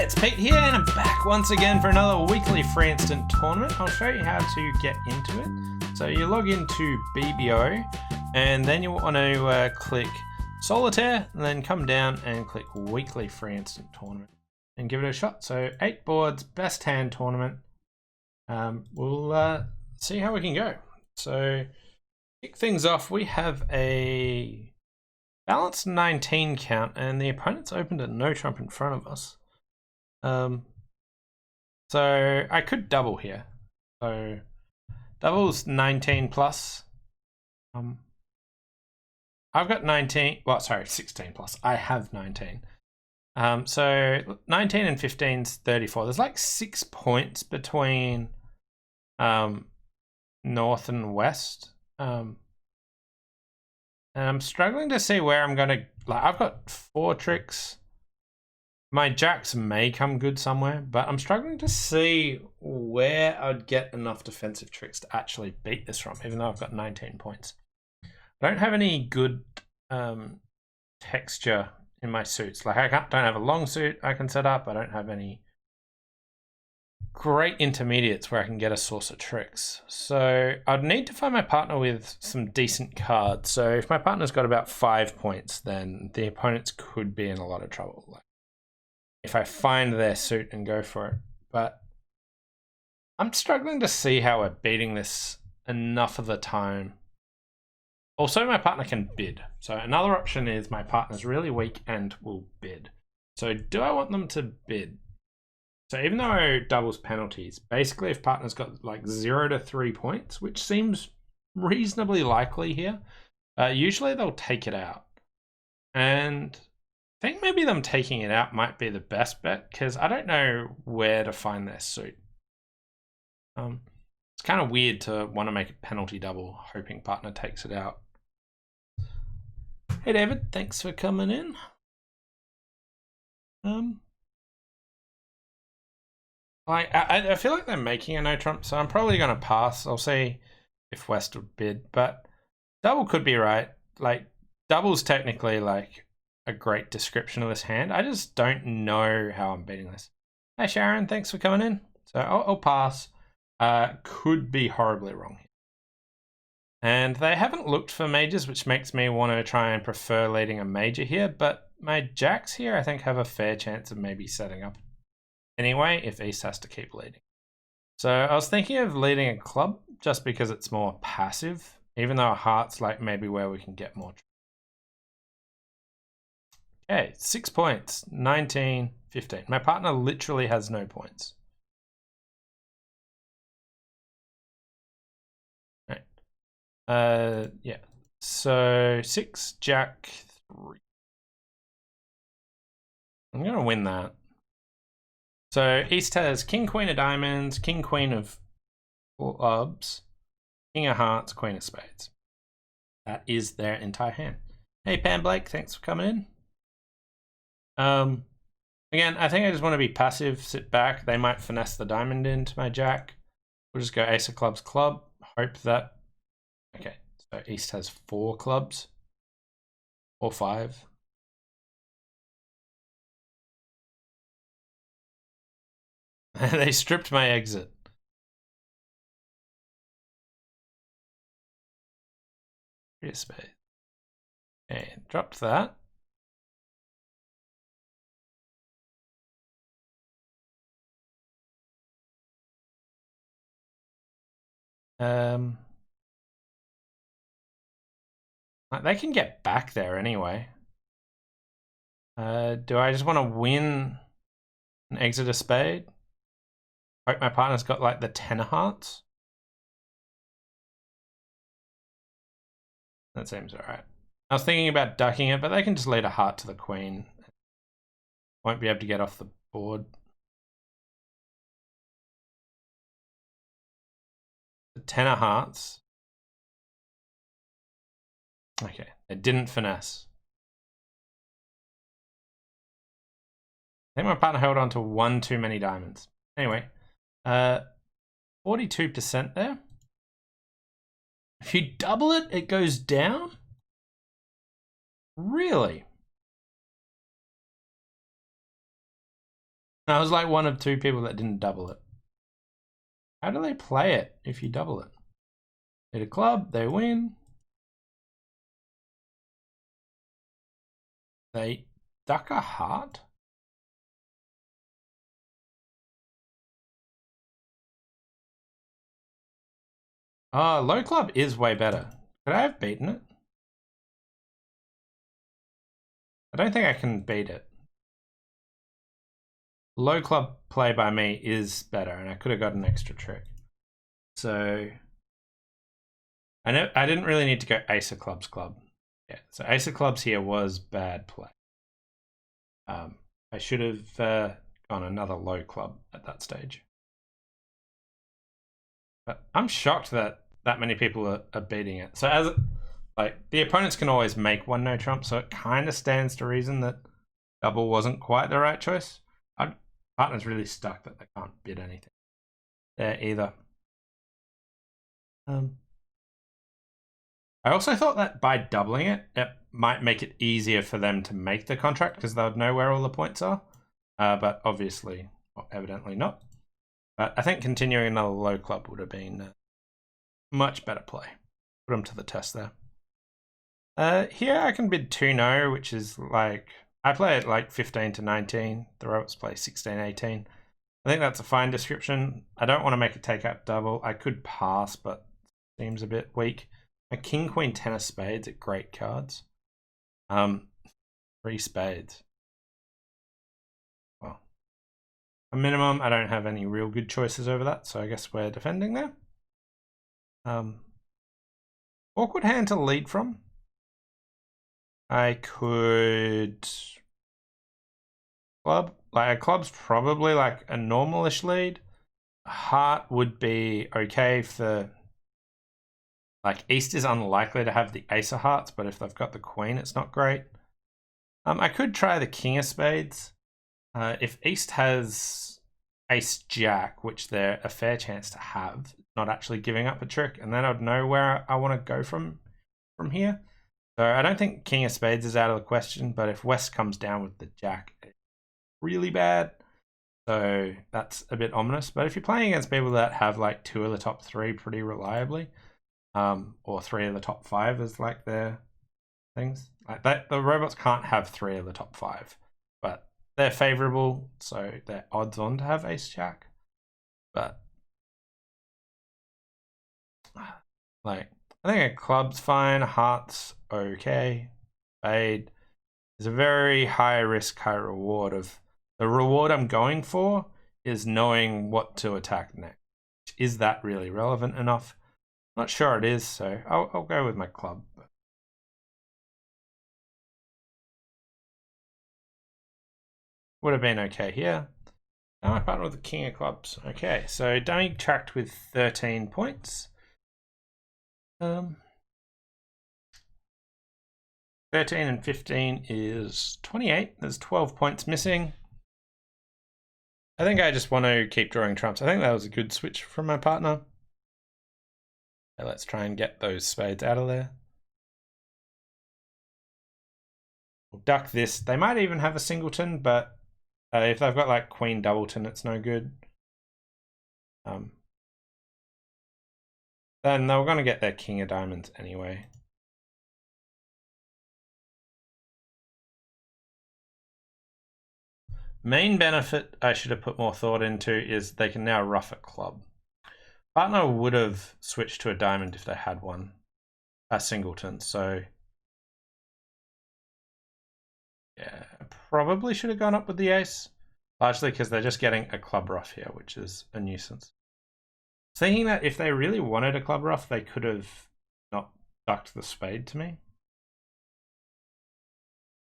It's Pete here, and I'm back once again for another weekly free instant tournament. I'll show you how to get into it. So you log into BBO, and then you want to click Solitaire, and then come down and click Weekly Free Instant Tournament, and give it a shot. So 8 boards, best hand tournament. We'll see how we can go. So kick things off, we have a balanced 19 count, and the opponent's opened at no trump in front of us. So I could double here. So double's 19 plus. I've got 19. Well, sorry, 16 plus. I have 19. So 19 and 15's 34. There's like 6 points between north and west. And I'm struggling to see where I'm gonna. Like, I've got 4 tricks. My jacks may come good somewhere, but I'm struggling to see where I'd get enough defensive tricks to actually beat this from, even though I've got 19 points. I don't have any good texture in my suits. Like, I don't have a long suit I can set up. I don't have any great intermediates where I can get a source of tricks. So I'd need to find my partner with some decent cards. So if my partner's got about 5 points, then the opponents could be in a lot of trouble. Like, if I find their suit and go for it. But I'm struggling to see how we're beating this enough of the time. Also, my partner can bid. So another option is my partner's really weak and will bid. So do I want them to bid? So even though doubles penalties, basically if partner's got like 0 to 3 points, which seems reasonably likely here, usually they'll take it out. And I think maybe them taking it out might be the best bet, because I don't know where to find their suit. It's kind of weird to want to make a penalty double, hoping partner takes it out. Hey David, thanks for coming in. I feel like they're making a no trump, so I'm probably going to pass. I'll see if West would bid, but double could be right. Like, double's technically like a great description of this hand. I just don't know how I'm beating this. Hey Sharon, thanks for coming in. So I'll pass. Could be horribly wrong here. And they haven't looked for majors, which makes me want to try and prefer leading a major here, but my jacks here I think have a fair chance of maybe setting up anyway if East has to keep leading. So I was thinking of leading a club just because it's more passive, even though a heart's like maybe where we can get more. Okay, 6 points, 19, 15. My partner literally has no points. Right. Yeah. So 6, Jack, 3. I'm gonna win that. So East has King, Queen of Diamonds, King, Queen of Clubs, King of Hearts, Queen of Spades. That is their entire hand. Hey Pam Blake, thanks for coming in. Again, I think I just want to be passive, sit back. They might finesse the diamond into my jack. We'll just go Ace of Clubs, club. Hope that. Okay, so East has 4 clubs or 5. They stripped my exit. Spade. And dropped that. They can get back there anyway. Do I just want to win and exit a spade? Hope my partner's got like the 10 of hearts. That seems alright. I was thinking about ducking it, but they can just lead a heart to the queen. Won't be able to get off the board. The 10 of hearts. Okay, they didn't finesse. I think my partner held on to 1 too many diamonds. Anyway, 42% there. If you double it, it goes down? Really? I was like one of two people that didn't double it. How do they play it if you double it? Hit a club, they win. They duck a heart? Low club is way better. Could I have beaten it? I don't think I can beat it. Low club play by me is better, and I could have got an extra trick. So I didn't really need to go ace of clubs club. Yeah, so ace of clubs here was bad play. I should have gone another low club at that stage. But I'm shocked that many people are beating it. So as like the opponents can always make one no trump, so it kind of stands to reason that double wasn't quite the right choice. Partner's really stuck that they can't bid anything there either. I also thought that by doubling it, it might make it easier for them to make the contract because they would know where all the points are. But obviously, well, evidently not. But I think continuing another low club would have been much better play. Put them to the test there. Here I can bid 2-no, which is like, I play it like 15 to 19. The robots play 16, 18. I think that's a fine description. I don't want to make a takeout double. I could pass, but seems a bit weak. A king, queen, 10 of spades are great cards. 3 spades. Well, a minimum, I don't have any real good choices over that, so I guess we're defending there. Awkward hand to lead from. I could club. Like a club's probably like a normalish lead. A heart would be okay if the like East is unlikely to have the ace of hearts, but if they've got the queen, it's not great. I could try the king of spades. If East has ace jack, which they're a fair chance to have, not actually giving up a trick, and then I'd know where I want to go from here. So I don't think king of spades is out of the question, but if West comes down with the jack, it's really bad. So that's a bit ominous. But if you're playing against people that have like 2 of the top 3 pretty reliably, or 3 of the top 5 as like their things, like that, the robots can't have 3 of the top 5, but they're favorable, so they're odds on to have ace jack. But like, I think a club's fine, heart's okay, spade is a very high risk, high reward. Of the reward I'm going for is knowing what to attack next. Is that really relevant enough? Not sure it is, so I'll go with my club. Would have been okay here. Now my partner with the king of clubs. Okay, so dummy tracked with 13 points. 13 and 15 is 28. There's 12 points missing. I think I just want to keep drawing trumps. I think that was a good switch from my partner. Okay, let's try and get those spades out of there. We'll duck this. They might even have a singleton, but if they've got like queen doubleton, it's no good. Then they were going to get their king of diamonds anyway. Main benefit I should have put more thought into is they can now rough a club. Partner would have switched to a diamond if they had one, a singleton, so yeah, probably should have gone up with the ace, largely because they're just getting a club rough here, which is a nuisance. Thinking that if they really wanted a club rough, they could have not ducked the spade to me.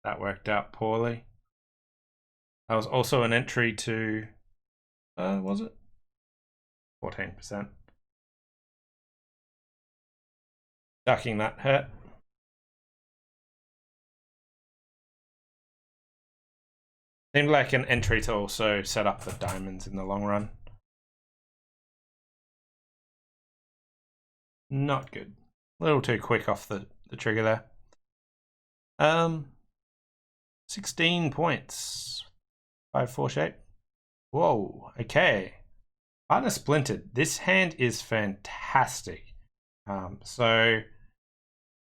That worked out poorly. That was also an entry to, was it? 14%. Ducking that hurt. Seemed like an entry to also set up for diamonds in the long run. Not good. A little too quick off the trigger there. 16 points. 5-4 shape. Whoa, okay. Partner splintered. This hand is fantastic. So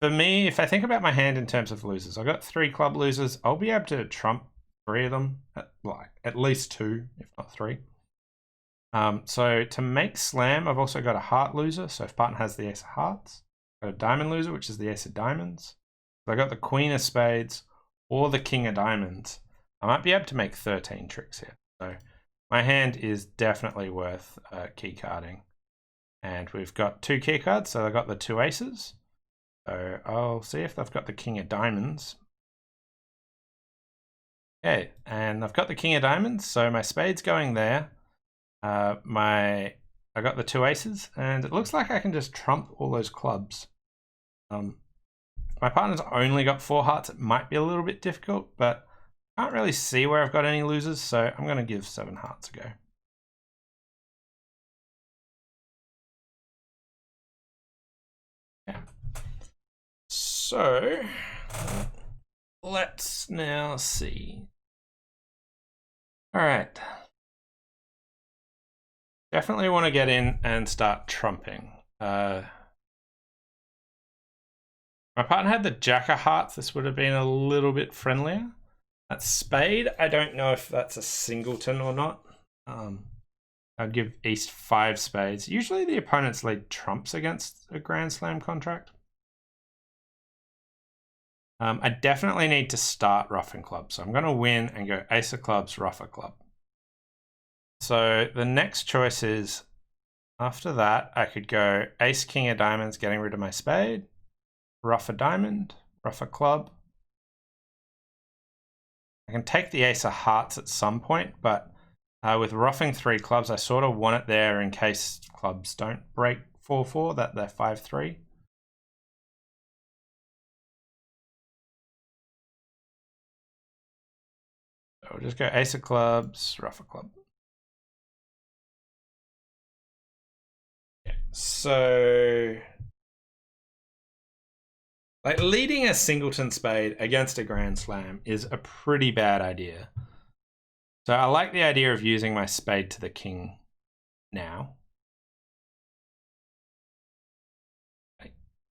for me, if I think about my hand in terms of losers, I've got 3 club losers. I'll be able to trump 3 of them, at least 2, if not 3. So to make slam, I've also got a heart loser. So if partner has the ace of hearts, I've got a diamond loser, which is the ace of diamonds. So I got the queen of spades or the king of diamonds. I might be able to make 13 tricks here. So my hand is definitely worth key carding. And we've got 2 key cards, so I've got the 2 aces. So I'll see if they've got the king of diamonds. Okay, and I've got the king of diamonds, so my spade's going there. I got the 2 aces, and it looks like I can just trump all those clubs. My partner's only got 4 hearts. It might be a little bit difficult, but I can't really see where I've got any losers, so I'm going to give 7 hearts a go. Okay. So let's now see. All right. Definitely want to get in and start trumping. My partner had the jack of hearts. This would have been a little bit friendlier. That spade, I don't know if that's a singleton or not. I'd give East 5 spades. Usually the opponents lead trumps against a Grand Slam contract. I definitely need to start ruffing club. So I'm going to win and go ace of clubs, ruff a club. So the next choice is, after that, I could go ace, king of diamonds, getting rid of my spade, ruff a diamond, ruff a club. I can take the ace of hearts at some point, but with ruffing 3 clubs, I sort of want it there in case clubs don't break 4-4, that they're 5-3. So we'll just go ace of clubs, ruff a club. So, like, leading a singleton spade against a Grand Slam is a pretty bad idea. So I like the idea of using my spade to the king now.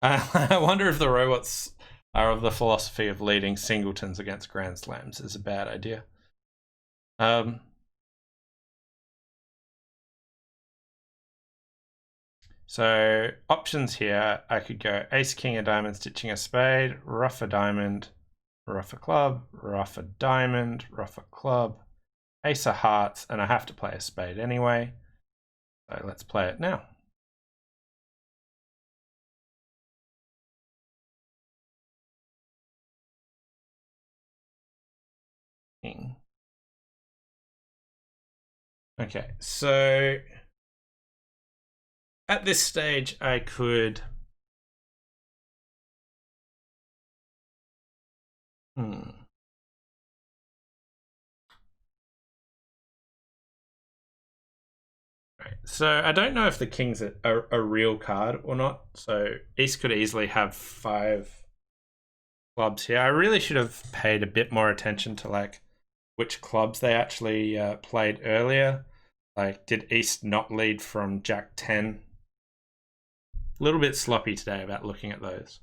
I wonder if the robots are of the philosophy of leading singletons against Grand Slams is a bad idea. So options here, I could go ace, king of diamonds, stitching a spade, ruff a diamond, ruff a club, ruff a diamond, ruff a club, ace of hearts, and I have to play a spade anyway. So let's play it now. King. Okay, so at this stage I could Right. So I don't know if the king's a real card or not. So East could easily have 5 clubs here. I really should have paid a bit more attention to like which clubs they actually played earlier. Like, did East not lead from Jack 10? A little bit sloppy today about looking at those.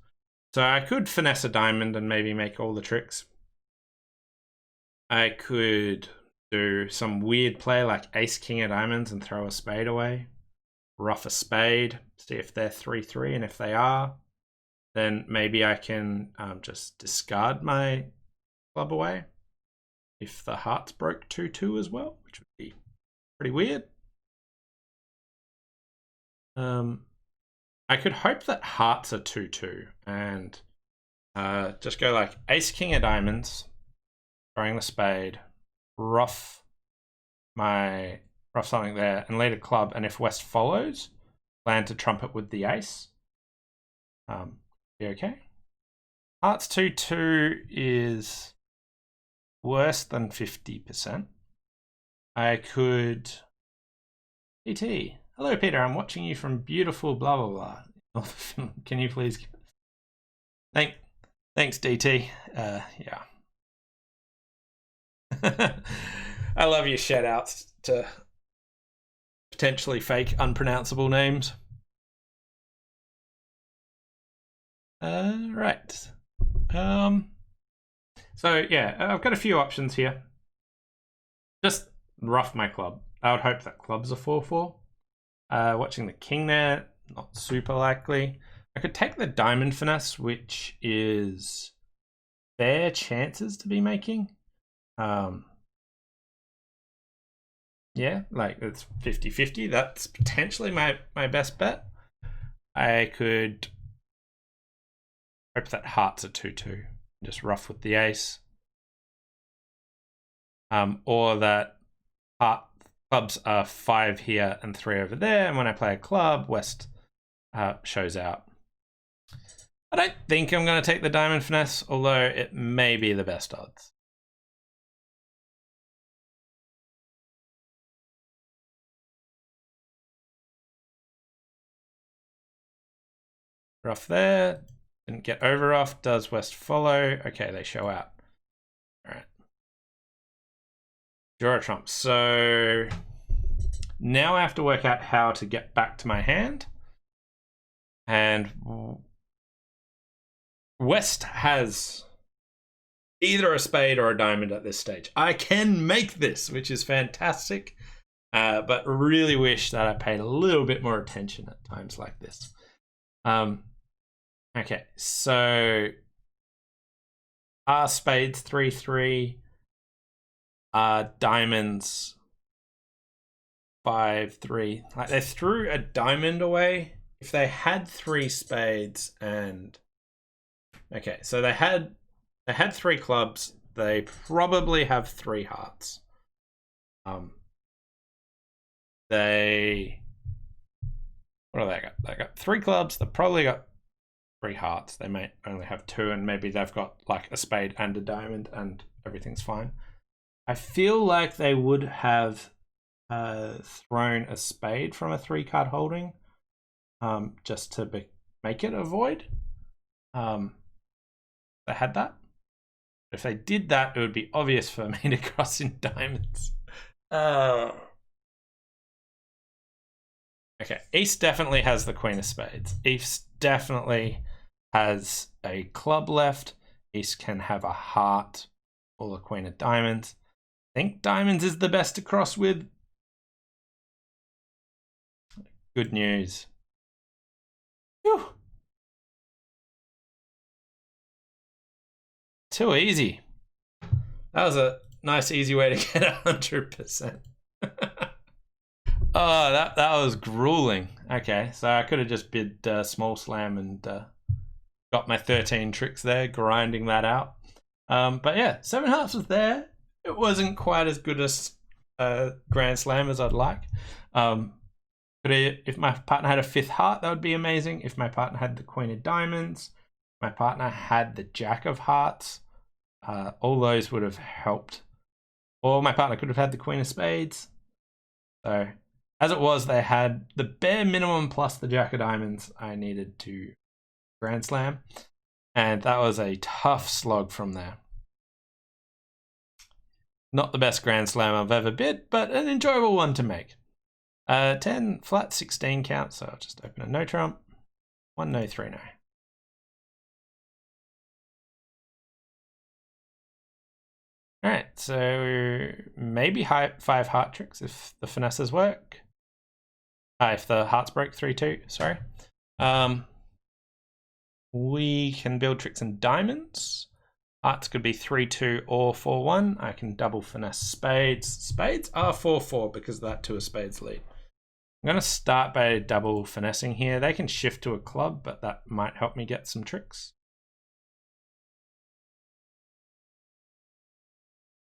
So I could finesse a diamond and maybe make all the tricks. I could do some weird play like ace, king of diamonds and throw a spade away. Ruff a spade, see if they're 3-3, and if they are, then maybe I can just discard my club away. If the hearts broke 2-2 as well, which would be pretty weird. I could hope that hearts are 2-2 and just go like ace, king of diamonds, throwing the spade, ruff something there, and lead a club. And if West follows, plan to trump it with the ace. Be okay. Hearts 2-2 is worse than 50%. I could PT. Hello, Peter. I'm watching you from beautiful blah blah blah. Can you please? Thanks, DT. Yeah. I love your shout outs to potentially fake unpronounceable names. Right. So yeah, I've got a few options here. Just rough my club. I would hope that club's a 4-4. Watching the king there, not super likely. I could take the diamond finesse, which is fair chances to be making. Yeah, like it's 50-50. That's potentially my best bet. I could hope that hearts are 2-2. Just rough with the ace. Or that clubs are 5 here and 3 over there, and when I play a club, West shows out. I don't think I'm going to take the diamond finesse, although it may be the best odds. Rough there. Didn't get over off. Does West follow? Okay, they show out. All right. Draw a trump. So now I have to work out how to get back to my hand. And West has either a spade or a diamond at this stage. I can make this, which is fantastic. But really wish that I paid a little bit more attention at times like this. Okay, so are spades 3-3, are diamonds 5-3. Like they threw a diamond away. If they had 3 spades and okay, so they had 3 clubs. They probably have 3 hearts. They what do they got? They got 3 clubs. They probably got 3 hearts. They may only have 2, and maybe they've got like a spade and a diamond, and everything's fine. I feel like they would have thrown a spade from a 3-card holding, just to make it a void. They had that. If they did that, it would be obvious for me to cross in diamonds. Okay, East definitely has the Queen of Spades. East definitely has a club left. East can have a heart or the Queen of Diamonds. I think diamonds is the best to cross with. Good news. Whew. Too easy. That was a nice, easy way to get 100%. Oh, that was grueling. Okay, so I could have just bid small slam and got my 13 tricks there, grinding that out. But yeah, 7 hearts was there. It wasn't quite as good as Grand Slam as I'd like. But if my partner had a 5th heart, that would be amazing. If my partner had the Queen of Diamonds, my partner had the Jack of Hearts, all those would have helped. Or my partner could have had the Queen of Spades. So as it was, they had the bare minimum plus the Jack of Diamonds I needed to Grand Slam. And that was a tough slog from there. Not the best Grand Slam I've ever bid, but an enjoyable one to make. 10 flat 16 count, so I'll just open a no trump. 1 no, 3 no. Alright, so maybe 5 heart tricks if the finesses work. If the hearts break 3-2, sorry. We can build tricks in diamonds. Hearts could be 3-2 or 4-1. I can double finesse spades. Spades are 4-4 because of that 2 of spades lead. I'm going to start by double finessing here. They can shift to a club, but that might help me get some tricks.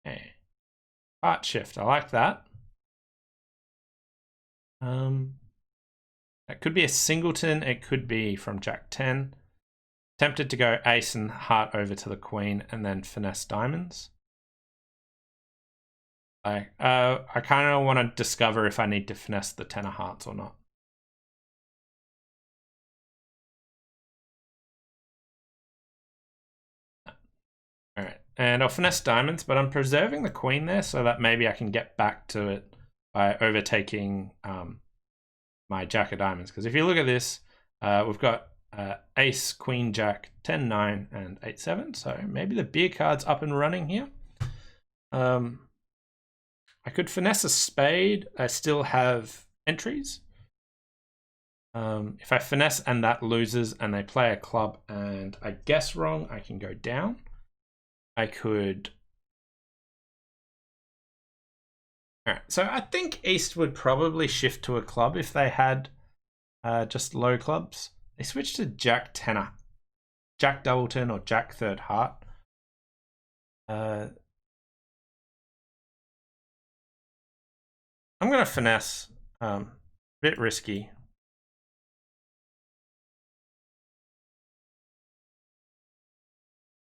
Okay. Heart shift, I like that. That could be a singleton. It could be from Jack 10. Tempted to go ace and heart over to the queen and then finesse diamonds. I kind of want to discover if I need to finesse the 10 of hearts or not. All right, and I'll finesse diamonds, but I'm preserving the queen there so that maybe I can get back to it by overtaking my jack of diamonds. Because if you look at this, we've got ace, queen, jack, 10, 9, and 8, 7. So maybe the beer card's up and running here. I could finesse a spade. I still have entries. If I finesse and that loses and they play a club and I guess wrong, I can go down. I could... All right, so I think East would probably shift to a club if they had just low clubs. They switched to jack tenor, jack doubleton or jack third heart. I'm going to finesse, a bit risky.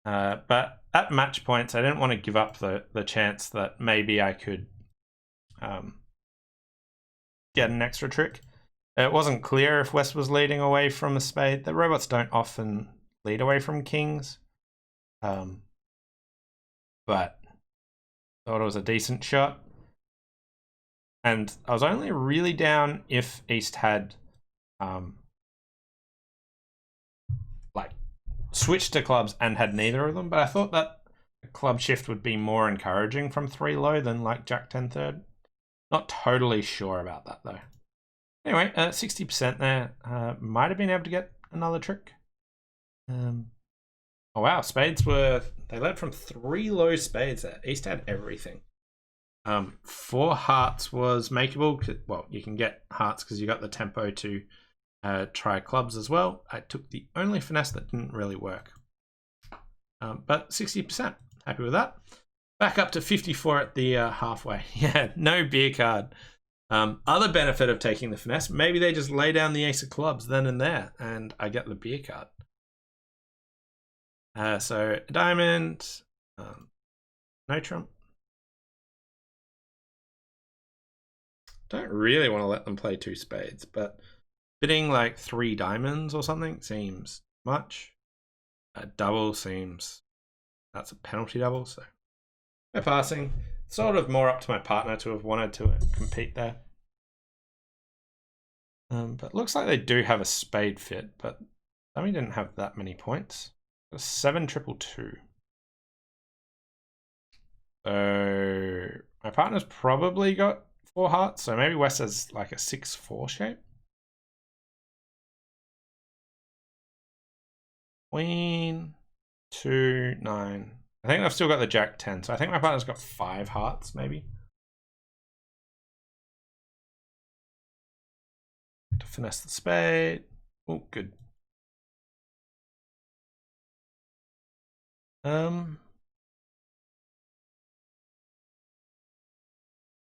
But at match points, I didn't want to give up the chance that maybe I could get an extra trick. It wasn't clear if West was leading away from a spade. The robots don't often lead away from kings. But thought it was a decent shot. And I was only really down if East had like switched to clubs and had neither of them, but I thought that a club shift would be more encouraging from 3 low than like jack 10 third. Not totally sure about that though. Anyway, 60% there. Might have been able to get another trick. Oh wow, spades they led from 3 low spades there. East had everything. 4 hearts was makeable. Well, you can get hearts because you got the tempo to try clubs as well. I took the only finesse that didn't really work. But 60%, happy with that. Back up to 54 at the halfway. Yeah, no beer card. Other benefit of taking the finesse, maybe they just lay down the ace of clubs then and there, and I get the beer card. So diamond, no trump. Don't really want to let them play 2 spades, but bidding like 3 diamonds or something seems much. A double seems, that's a penalty double, so no passing. Sort of more up to my partner to have wanted to compete there. But looks like they do have a spade fit, but dummy didn't have that many points. 7 triple 2. So my partner's probably got 4 hearts, so maybe West has like a 6-4 shape. Queen, 2, 9. I think I've still got the jack 10, so I think my partner's got 5 hearts, maybe. To finesse the spade. Oh, good. All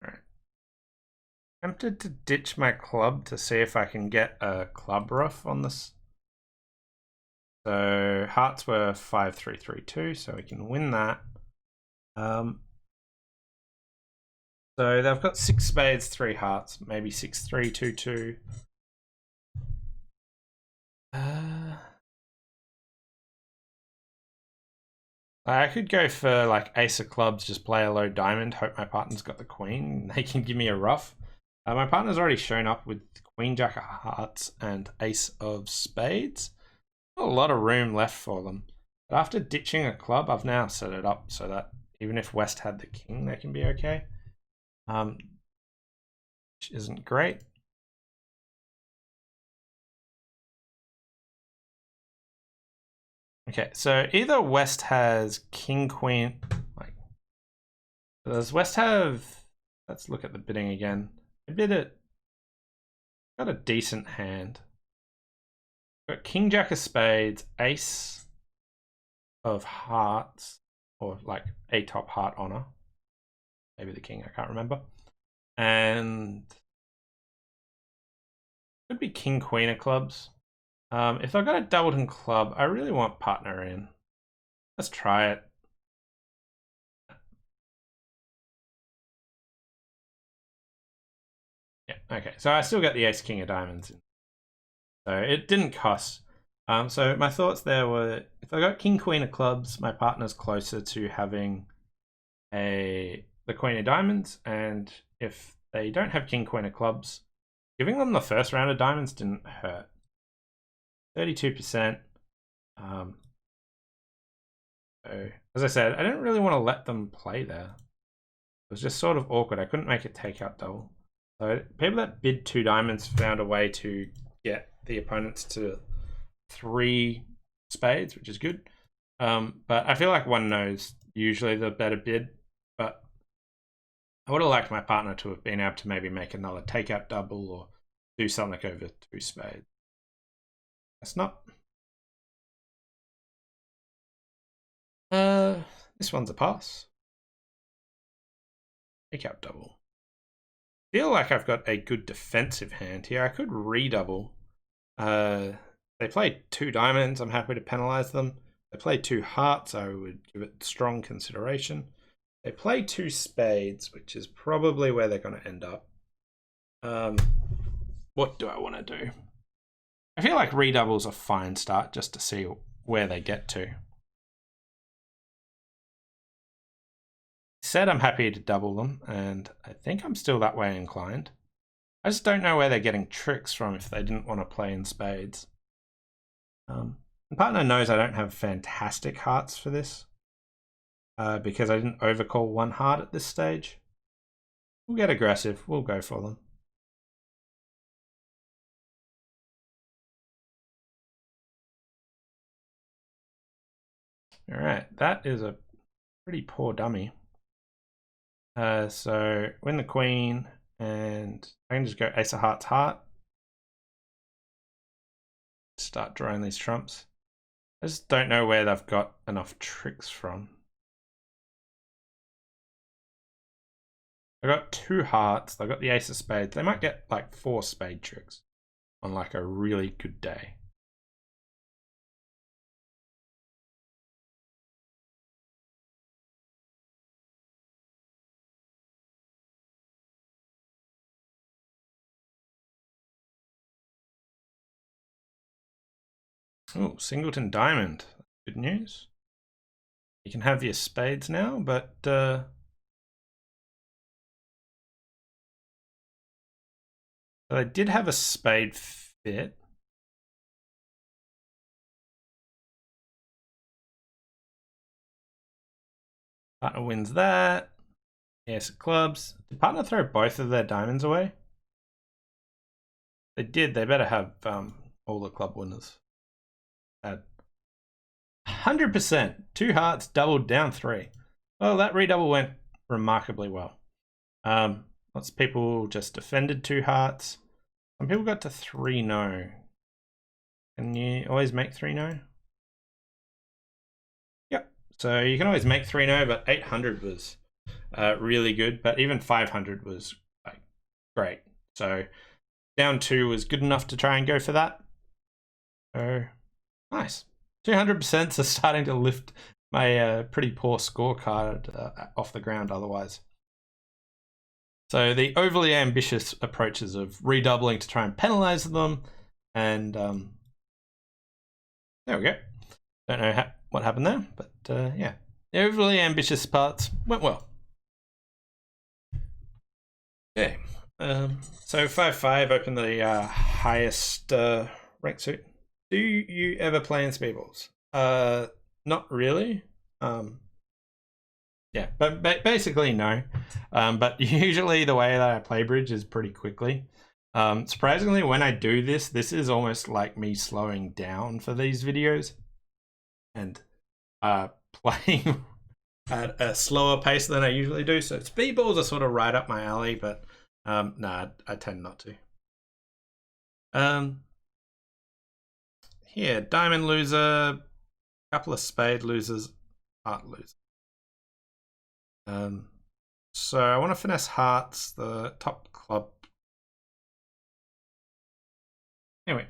right. Tempted to ditch my club to see if I can get a club rough on this. So hearts were 5, 3, 3, 2, so we can win that. So they've got 6 spades, 3 hearts, maybe 6, 3, 2, 2. I could go for like ace of clubs, just play a low diamond, hope my partner's got the queen. They can give me a rough. My partner's already shown up with queen, jack of hearts, and ace of spades. Not a lot of room left for them. But after ditching a club, I've now set it up so that even if West had the king, they can be okay. Which isn't great. Okay, so either West has king, queen, like, does West have, let's look at the bidding again. I bid it, got a decent hand. Got king, jack of spades, ace of hearts, or like a top heart honor. Maybe the king, I can't remember. And could be king, queen of clubs. If I've got a doubleton club, I really want partner in. Let's try it. Yeah, okay. So I still get the ace king of diamonds. So it didn't cost. So my thoughts there were, if I got king, queen of clubs, my partner's closer to having the queen of diamonds, and if they don't have king, queen of clubs. Giving them the first round of diamonds didn't hurt. 32%. So, as I said, I didn't really want to let them play there. It was just sort of awkward. I couldn't make it take out double. So people that bid 2 diamonds found a way to get the opponents to 3 spades, which is good. But I feel like 1 knows usually the better bid. But I would have liked my partner to have been able to maybe make another takeout double or do something over 2 spades. That's not. This one's a pass. Takeout double. Feel like I've got a good defensive hand here. I could redouble. They played 2 diamonds. I'm happy to penalize them. They played 2 hearts. I would give it strong consideration. They play 2 spades, which is probably where they're going to end up. What do I want to do? I feel like redouble's a fine start just to see where they get to. Said I'm happy to double them, and I think I'm still that way inclined. I just don't know where they're getting tricks from if they didn't want to play in spades. My partner knows I don't have fantastic hearts for this because I didn't overcall 1 heart at this stage. We'll get aggressive. We'll go for them. All right, that is a pretty poor dummy. So win the queen, and I can just go ace of hearts, heart. Start drawing these trumps. I just don't know where they've got enough tricks from. I got 2 hearts. I got the ace of spades. They might get like 4 spade tricks on like a really good day. Oh, singleton diamond. Good news. You can have your spades now, but so they did have a spade fit. Partner wins that. Yes, clubs. Did partner throw both of their diamonds away? They did. They better have all the club winners. 100%. 2 hearts, doubled down 3. Well, that redouble went remarkably well. Lots of people just defended 2 hearts. Some people got to 3 no. Can you always make 3 no? Yep. So you can always make 3 no, but 800 was really good. But even 500 was like great. So down 2 was good enough to try and go for that. So nice. 200% are starting to lift my pretty poor scorecard off the ground otherwise. So the overly ambitious approaches of redoubling to try and penalize them, and there we go. Don't know what happened there, but yeah. The overly ambitious parts went well. Okay, so 5-5, open the highest rank suit. Do you ever play in speedballs? Not really. Yeah, but basically no. But usually the way that I play bridge is pretty quickly. Surprisingly, when I do this, this is almost like me slowing down for these videos and playing at a slower pace than I usually do. So speedballs are sort of right up my alley, but nah, I tend not to. Here, diamond loser, couple of spade losers, heart loser. So I want to finesse hearts, the top club. Anyway,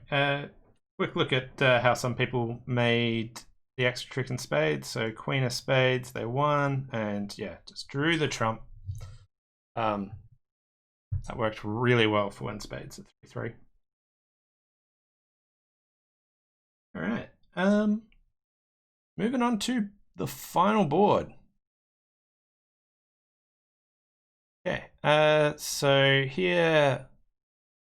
quick look at how some people made the extra trick in spades. So queen of spades, they won, and yeah, just drew the trump. That worked really well for when spades at 3-3. All right. Moving on to the final board. Okay. So here,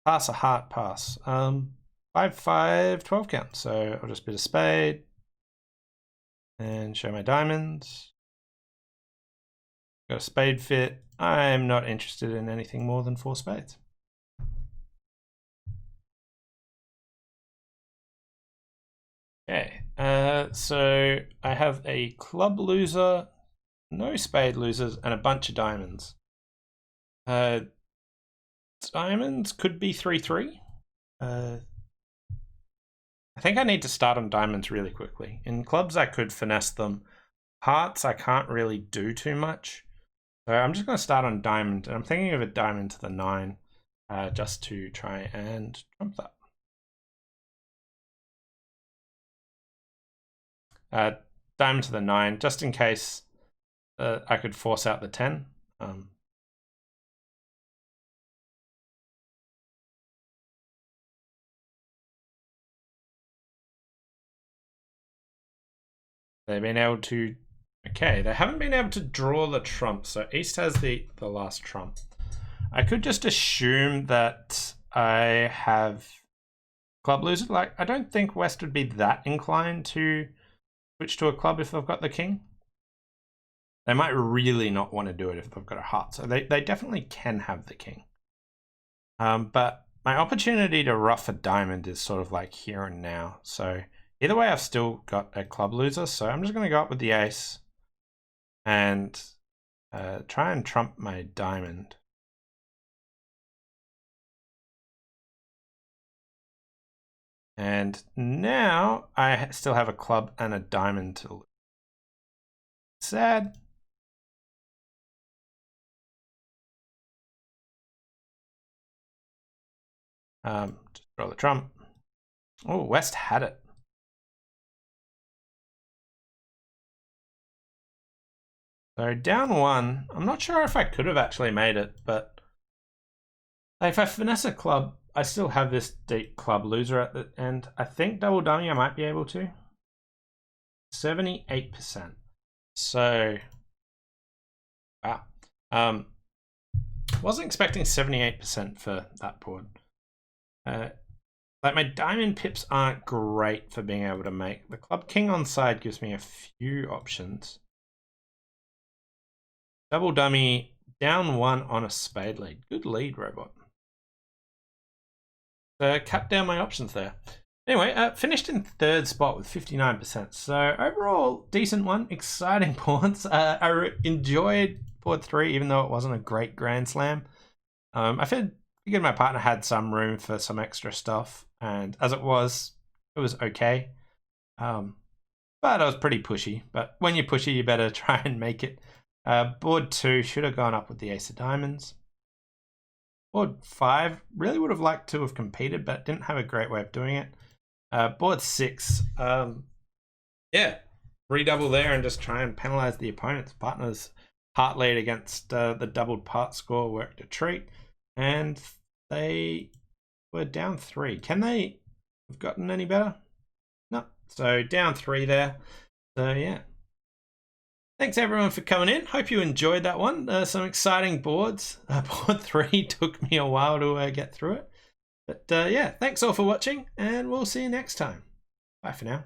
pass a heart pass. 5, 5, 12 count. So I'll just bid a spade and show my diamonds. Got a spade fit. I'm not interested in anything more than 4 spades. Okay, so I have a club loser, no spade losers, and a bunch of diamonds. Diamonds could be 3-3. I think I need to start on diamonds really quickly. In clubs, I could finesse them. Hearts, I can't really do too much. So I'm just going to start on diamond, and I'm thinking of a diamond to the 9, just to try and trump that. Diamond to the 9, just in case I could force out the 10. They've been able to, okay, they haven't been able to draw the trump, so East has the last trump. I could just assume that I have club loser. Like, I don't think West would be that inclined to switch to a club if they've got the king. They might really not want to do it if they've got a heart, so they definitely can have the king. But my opportunity to ruff a diamond is sort of like here and now. So either way, I've still got a club loser, so I'm just going to go up with the ace and try and trump my diamond. And now I still have a club and a diamond to lose. Sad. Just draw the trump. Oh, West had it. So down 1. I'm not sure if I could have actually made it, but if I finesse a club, I still have this deep club loser at the end. I think double dummy I might be able to. 78%. So, wow. Wasn't expecting 78% for that board. Like, my diamond pips aren't great for being able to make. The club king on side gives me a few options. Double dummy, down 1 on a spade lead. Good lead, Robot. So cut down my options there. Anyway, finished in 3rd spot with 59%. So overall, decent one. Exciting boards. I enjoyed board 3, even though it wasn't a great Grand Slam. I figured my partner had some room for some extra stuff, and as it was okay. But I was pretty pushy. But when you're pushy, you better try and make it. Board 2 should have gone up with the ace of diamonds. Board 5 really would have liked to have competed, but didn't have a great way of doing it. Board 6, yeah, redouble there and just try and penalize the opponent's partner's heart lead against the doubled part score worked a treat, and they were down 3. Can they have gotten any better? No. So down 3 there. So yeah. Thanks everyone for coming in. Hope you enjoyed that one. Some exciting boards. Board 3 took me a while to get through it. But yeah, thanks all for watching, and we'll see you next time. Bye for now.